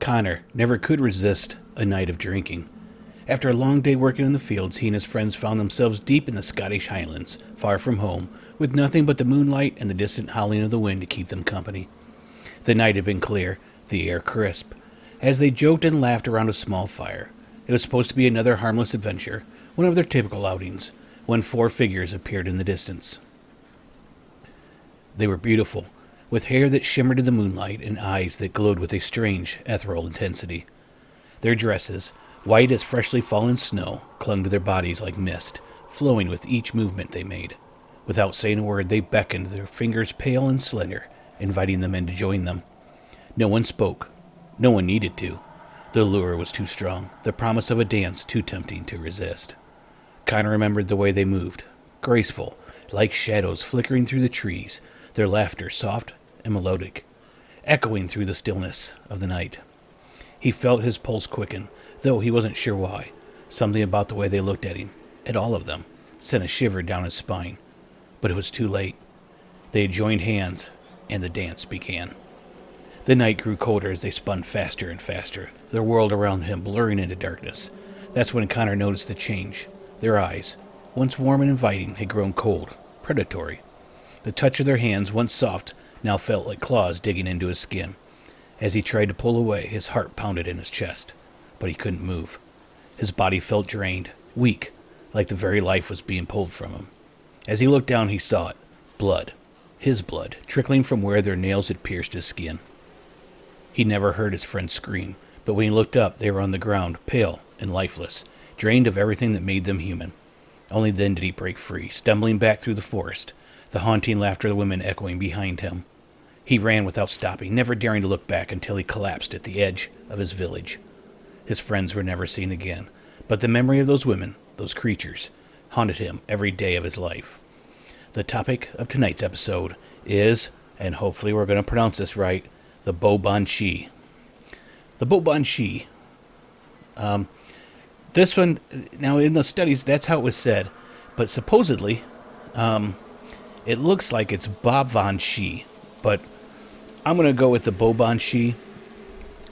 Connor never could resist a night of drinking. After a long day working in the fields, he and his friends found themselves deep in the Scottish Highlands, far from home, with nothing but the moonlight and the distant howling of the wind to keep them company. The night had been clear, the air crisp. As they joked and laughed around a small fire, it was supposed to be another harmless adventure, one of their typical outings, when four figures appeared in the distance. They were beautiful, with hair that shimmered in the moonlight and eyes that glowed with a strange, ethereal intensity. Their dresses, white as freshly fallen snow, clung to their bodies like mist, flowing with each movement they made. Without saying a word, they beckoned, their fingers pale and slender, inviting the men to join them. No one spoke. No one needed to. The allure was too strong, the promise of a dance too tempting to resist. Connor remembered the way they moved, graceful, like shadows flickering through the trees, their laughter soft and melodic, echoing through the stillness of the night. He felt his pulse quicken, though he wasn't sure why. Something about the way they looked at him, at all of them, sent a shiver down his spine. But it was too late. They had joined hands, and the dance began. The night grew colder as they spun faster and faster, their world around him blurring into darkness. That's when Connor noticed the change. Their eyes, once warm and inviting, had grown cold, predatory. The touch of their hands, once soft, now felt like claws digging into his skin. As he tried to pull away, his heart pounded in his chest, but he couldn't move. His body felt drained, weak, like the very life was being pulled from him. As he looked down, he saw it. Blood. His blood, trickling from where their nails had pierced his skin. He never heard his friend scream, but when he looked up, they were on the ground, pale and lifeless, drained of everything that made them human. Only then did he break free, stumbling back through the forest, the haunting laughter of the women echoing behind him. He ran without stopping, never daring to look back until he collapsed at the edge of his village. His friends were never seen again, but the memory of those women, those creatures, haunted him every day of his life. The topic of tonight's episode is, and hopefully we're going to pronounce this right, the Baobhan Sith. The Baobhan Sith. This one, now in the studies, that's how it was said, but supposedly, it looks like it's Baobhan Sith, but I'm going to go with the Baobhan Sith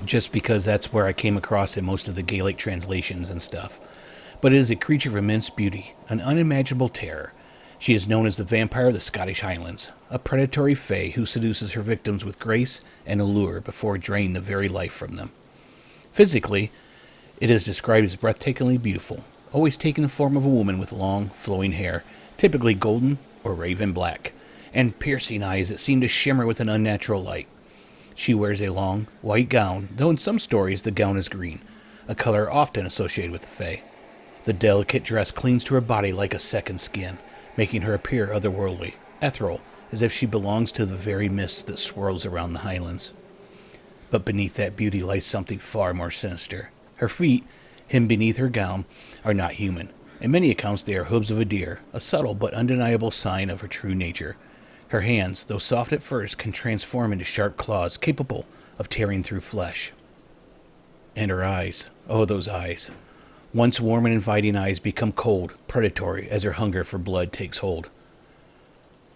just because that's where I came across in most of the Gaelic translations and stuff. But it is a creature of immense beauty, an unimaginable terror. She is known as the vampire of the Scottish Highlands, a predatory fae who seduces her victims with grace and allure before draining the very life from them. Physically, it is described as breathtakingly beautiful, always taking the form of a woman with long, flowing hair, typically golden or raven black, and piercing eyes that seem to shimmer with an unnatural light. She wears a long, white gown, though in some stories the gown is green, a color often associated with the fae. The delicate dress clings to her body like a second skin, making her appear otherworldly, ethereal, as if she belongs to the very mist that swirls around the Highlands. But beneath that beauty lies something far more sinister. Her feet, hidden beneath her gown, are not human. In many accounts they are hooves of a deer, a subtle but undeniable sign of her true nature. Her hands, though soft at first, can transform into sharp claws capable of tearing through flesh. And her eyes, oh those eyes. Once warm and inviting eyes become cold, predatory, as her hunger for blood takes hold.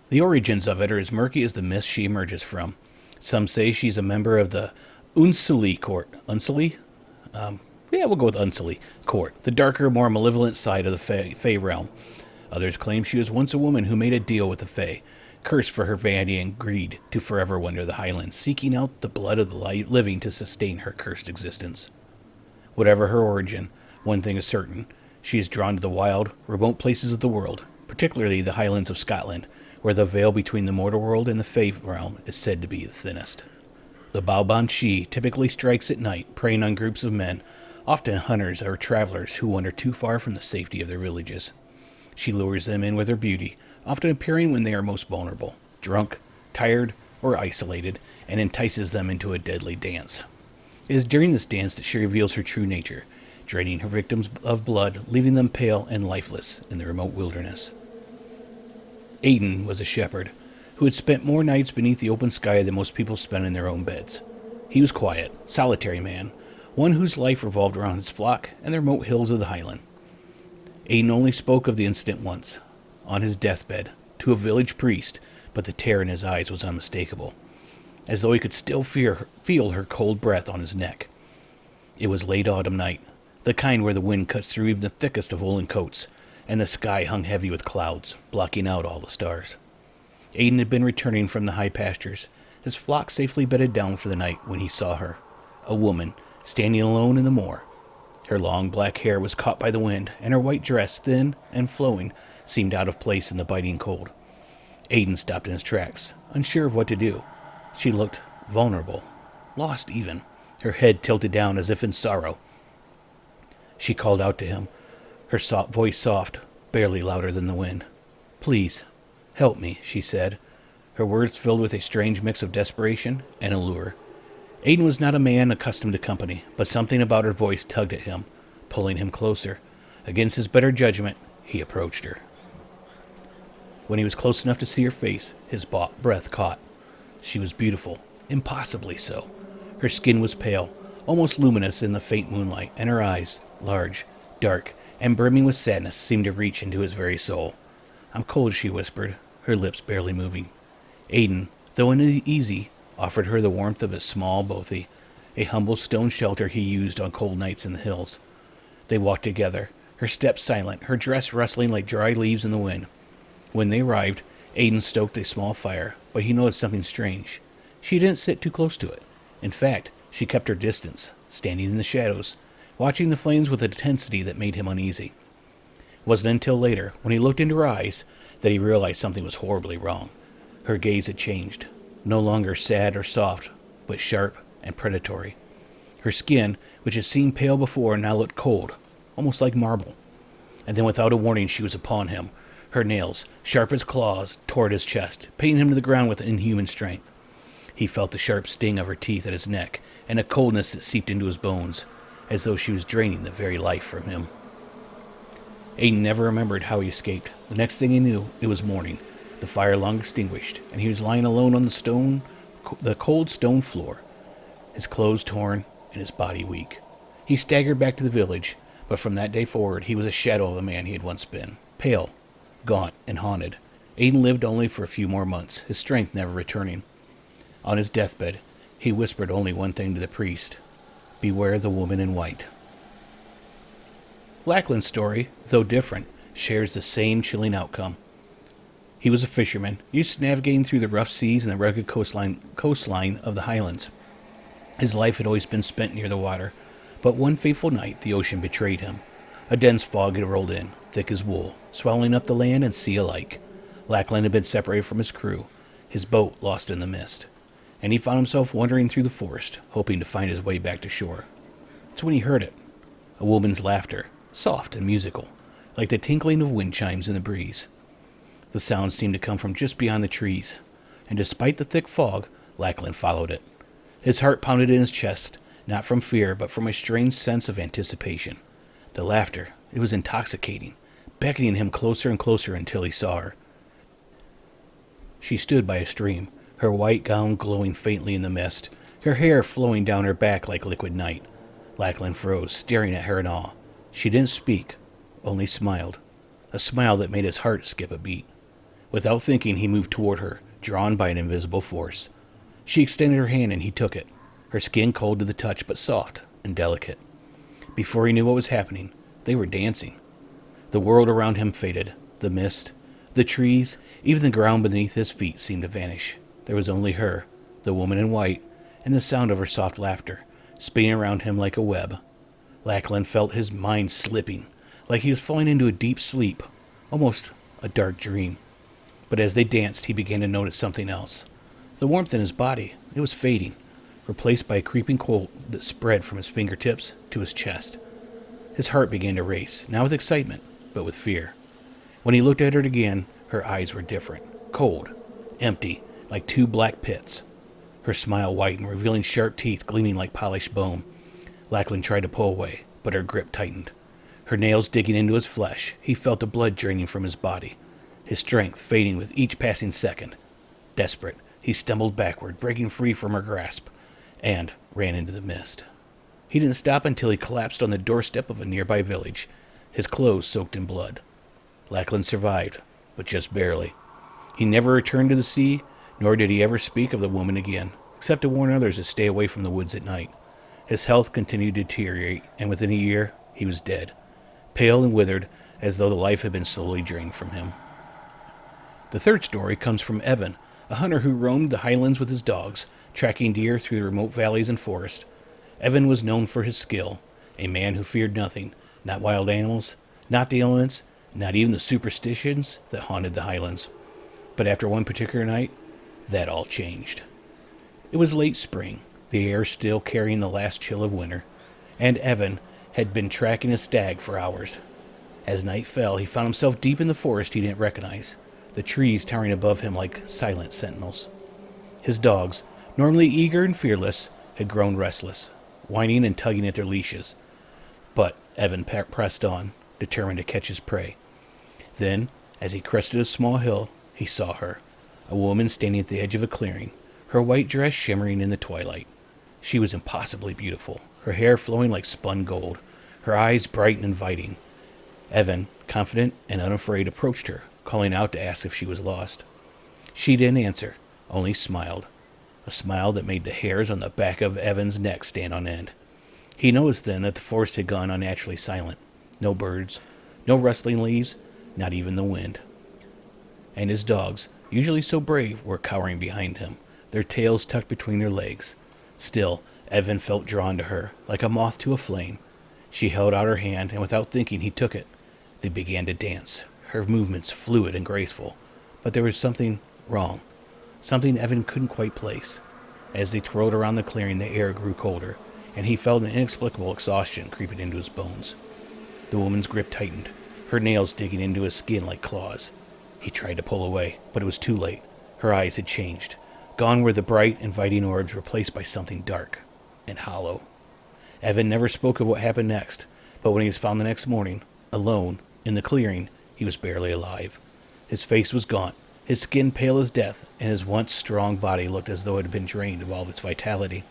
The origins of it are as murky as the mist she emerges from. Some say she's a member of the Unsuli court. Unsuli? We'll go with Unsuli court, the darker, more malevolent side of the Fae realm. Others claim she was once a woman who made a deal with the Fae, cursed for her vanity and greed to forever wander the Highlands, seeking out the blood of the living to sustain her cursed existence. Whatever her origin, one thing is certain, she is drawn to the wild, remote places of the world, particularly the Highlands of Scotland, where the veil between the mortal world and the Fae realm is said to be the thinnest. The Baobhan Sith typically strikes at night, preying on groups of men, often hunters or travelers who wander too far from the safety of their villages. She lures them in with her beauty, often appearing when they are most vulnerable, drunk, tired, or isolated, and entices them into a deadly dance. It is during this dance that she reveals her true nature, draining her victims of blood, leaving them pale and lifeless in the remote wilderness. Aidan was a shepherd who had spent more nights beneath the open sky than most people spend in their own beds. He was quiet, solitary man, one whose life revolved around his flock and the remote hills of the Highland. Aidan only spoke of the incident once, on his deathbed, to a village priest, but the terror in his eyes was unmistakable, as though he could still feel her cold breath on his neck. It was late autumn night, the kind where the wind cuts through even the thickest of woolen coats, and the sky hung heavy with clouds, blocking out all the stars. Aiden had been returning from the high pastures, his flock safely bedded down for the night, when he saw her, a woman, standing alone in the moor. Her long black hair was caught by the wind, and her white dress, thin and flowing, seemed out of place in the biting cold. Aiden stopped in his tracks, unsure of what to do. She looked vulnerable, lost even, her head tilted down as if in sorrow. She called out to him, her voice soft, barely louder than the wind. "Please, help me," she said, her words filled with a strange mix of desperation and allure. Aiden was not a man accustomed to company, but something about her voice tugged at him, pulling him closer. Against his better judgment, he approached her. When he was close enough to see her face, his breath caught. She was beautiful, impossibly so. Her skin was pale, almost luminous in the faint moonlight, and her eyes, large, dark, and brimming with sadness, seemed to reach into his very soul. "I'm cold," she whispered, her lips barely moving. Aiden, though uneasy, offered her the warmth of his small bothy, a humble stone shelter he used on cold nights in the hills. They walked together, her steps silent, her dress rustling like dry leaves in the wind. When they arrived, Aiden stoked a small fire, but he noticed something strange. She didn't sit too close to it. In fact, she kept her distance, standing in the shadows, watching the flames with an intensity that made him uneasy. It wasn't until later, when he looked into her eyes, that he realized something was horribly wrong. Her gaze had changed, no longer sad or soft, but sharp and predatory. Her skin, which had seemed pale before, now looked cold, almost like marble. And then without a warning she was upon him. Her nails, sharp as claws, tore at his chest, pinning him to the ground with inhuman strength. He felt the sharp sting of her teeth at his neck, and a coldness that seeped into his bones, as though she was draining the very life from him. Aiden never remembered how he escaped. The next thing he knew, it was morning, the fire long extinguished, and he was lying alone on the cold stone floor, his clothes torn and his body weak. He staggered back to the village, but from that day forward he was a shadow of the man he had once been, pale, gaunt, and haunted. Aiden lived only for a few more months, his strength never returning. On his deathbed, he whispered only one thing to the priest: "Beware the woman in white." Lackland's story, though different, shares the same chilling outcome. He was a fisherman, used to navigating through the rough seas and the rugged coastline of the Highlands. His life had always been spent near the water, but one fateful night the ocean betrayed him. A dense fog had rolled in, thick as wool, swallowing up the land and sea alike. Lackland had been separated from his crew, his boat lost in the mist, and he found himself wandering through the forest, hoping to find his way back to shore. It's when he heard it, a woman's laughter, soft and musical, like the tinkling of wind chimes in the breeze. The sound seemed to come from just beyond the trees, and despite the thick fog, Lackland followed it. His heart pounded in his chest, not from fear, but from a strange sense of anticipation. The laughter, it was intoxicating, beckoning him closer and closer until he saw her. She stood by a stream, her white gown glowing faintly in the mist, her hair flowing down her back like liquid night. Lackland froze, staring at her in awe. She didn't speak, only smiled, a smile that made his heart skip a beat. Without thinking, he moved toward her, drawn by an invisible force. She extended her hand and he took it, her skin cold to the touch but soft and delicate. Before he knew what was happening, they were dancing. The world around him faded, the mist, the trees, even the ground beneath his feet seemed to vanish. There was only her, the woman in white, and the sound of her soft laughter, spinning around him like a web. Lackland felt his mind slipping, like he was falling into a deep sleep, almost a dark dream. But as they danced, he began to notice something else. The warmth in his body, it was fading, replaced by a creeping cold that spread from his fingertips to his chest. His heart began to race, not with excitement, but with fear. When he looked at her again, her eyes were different, cold, empty, like two black pits. Her smile whitened, revealing sharp teeth gleaming like polished bone. Lackland tried to pull away, but her grip tightened. Her nails digging into his flesh, he felt the blood draining from his body, his strength fading with each passing second. Desperate, he stumbled backward, breaking free from her grasp, and ran into the mist. He didn't stop until he collapsed on the doorstep of a nearby village, his clothes soaked in blood. Lackland survived, but just barely. He never returned to the sea, nor did he ever speak of the woman again, except to warn others to stay away from the woods at night. His health continued to deteriorate, and within a year, he was dead, pale and withered, as though the life had been slowly drained from him. The third story comes from Evan, a hunter who roamed the Highlands with his dogs, tracking deer through the remote valleys and forests. Evan was known for his skill, a man who feared nothing, not wild animals, not the elements, not even the superstitions that haunted the Highlands. But after one particular night, that all changed. It was late spring, the air still carrying the last chill of winter, and Evan had been tracking a stag for hours. As night fell, he found himself deep in the forest he didn't recognize, the trees towering above him like silent sentinels. His dogs, normally eager and fearless, had grown restless, whining and tugging at their leashes. But Evan pressed on, determined to catch his prey. Then, as he crested a small hill, he saw her, a woman standing at the edge of a clearing, her white dress shimmering in the twilight. She was impossibly beautiful, her hair flowing like spun gold, her eyes bright and inviting. Evan, confident and unafraid, approached her, calling out to ask if she was lost. She didn't answer, only smiled, a smile that made the hairs on the back of Evan's neck stand on end. He noticed then that the forest had gone unnaturally silent. No birds, no rustling leaves, not even the wind. And his dogs, usually so brave, were cowering behind him, their tails tucked between their legs. Still, Evan felt drawn to her, like a moth to a flame. She held out her hand, and without thinking, he took it. They began to dance, her movements fluid and graceful. But there was something wrong, something Evan couldn't quite place. As they twirled around the clearing, the air grew colder, and he felt an inexplicable exhaustion creeping into his bones. The woman's grip tightened, her nails digging into his skin like claws. He tried to pull away, but it was too late. Her eyes had changed. Gone were the bright, inviting orbs, replaced by something dark and hollow. Evan never spoke of what happened next, but when he was found the next morning, alone, in the clearing, he was barely alive. His face was gaunt, his skin pale as death, and his once strong body looked as though it had been drained of all of its vitality.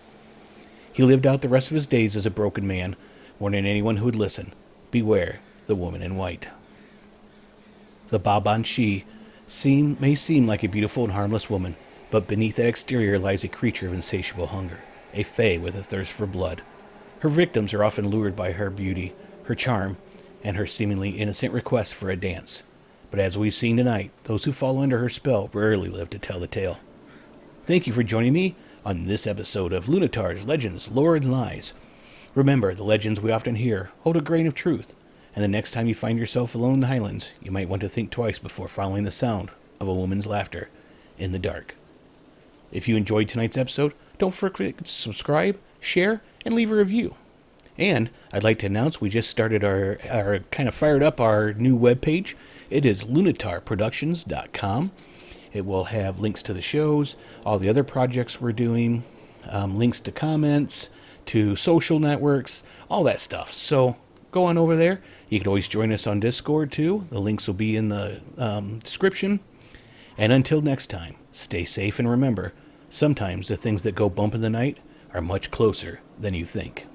He lived out the rest of his days as a broken man, warning anyone who would listen, beware the woman in white. The Baobhan Sith may seem like a beautiful and harmless woman, but beneath that exterior lies a creature of insatiable hunger, a fae with a thirst for blood. Her victims are often lured by her beauty, her charm, and her seemingly innocent request for a dance. But as we've seen tonight, those who fall under her spell rarely live to tell the tale. Thank you for joining me on this episode of Lunitar's Legends, Lore, and Lies. Remember, the legends we often hear hold a grain of truth, and the next time you find yourself alone in the Highlands, you might want to think twice before following the sound of a woman's laughter in the dark. If you enjoyed tonight's episode, don't forget to subscribe, share, and leave a review. And I'd like to announce we just started our kind of fired up our new webpage. It is lunitarproductions.com. It will have links to the shows, all the other projects we're doing, links to comments, to social networks, all that stuff. So go on over there. You can always join us on Discord too. The links will be in the description. And until next time, stay safe and remember, sometimes the things that go bump in the night are much closer than you think.